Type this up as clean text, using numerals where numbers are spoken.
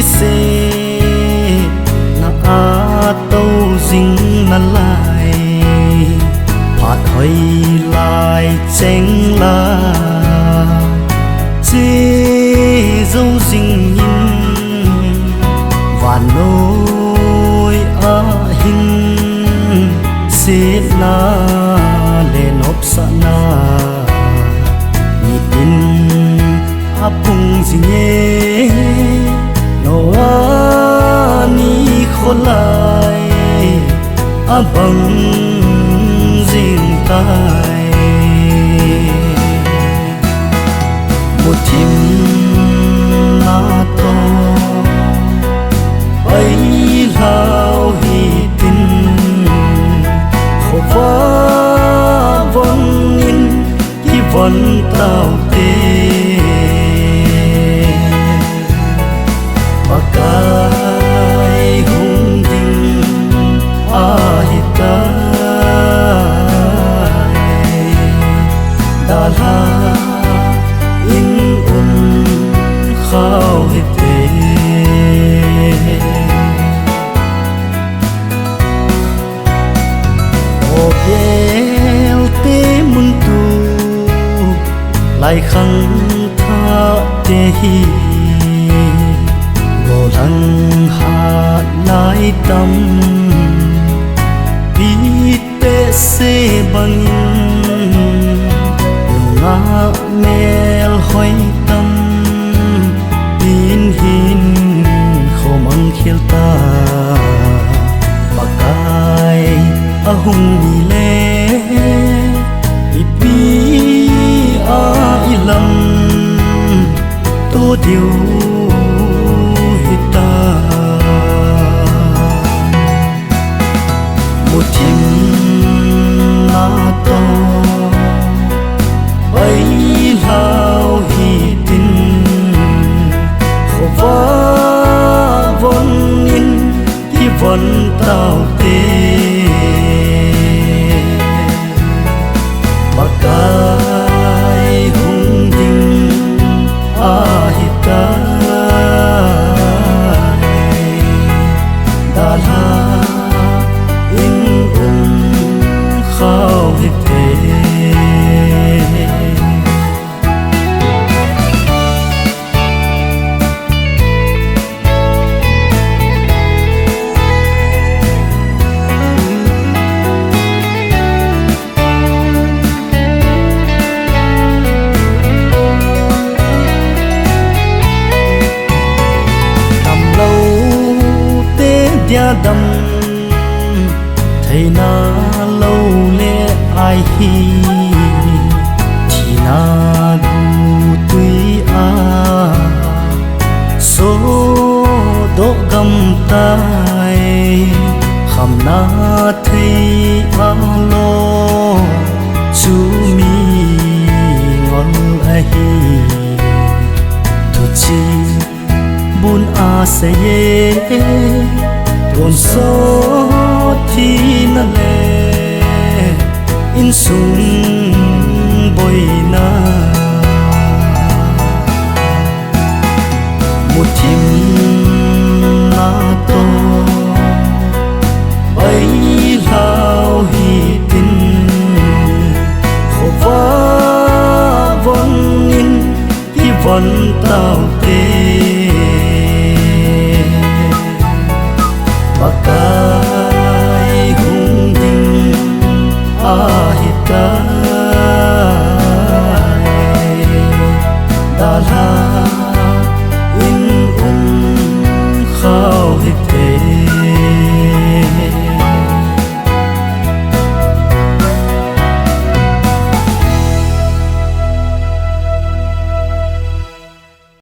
se na a tâu dinh na lại phạt hơi lại chênh la chê dâu dinh nhìn và nôi a hình se na le nộp sa na nhị tin apung zinge no ani kholai abang zing tai một thìm na to ấy lao hi tin khổ vã vong in khi vẫn tao tê cái hung đình ai ta đã là in khao hết thế ô bèo tê mun tu lại khăng tha tê hi lăng hạ lại tâm biết tê xê bằng ngã mèl hoài tâm tin hin khổ măng khiêu ta mà cái a hung đi lê bi a ilam tô điều một thìm na to ấy lao hi tin khổ vã vong in khi vẫn tao tê mà cái hung đình ai ta đã là in khao hết thế đầm lâu tê dia đầm thầy na lâu lệ ai hi thì na du tuy a số độ gầm tai kham na thấy a lo chú mi ngon ai hi thu chi bun a se ye tuôn số thì na lệ in sung bồi na một thìm na to ấy lao hi tin khổ vã vong in khi vẫn tao tê mà cái hung đình ai ta đã là in khao hết thế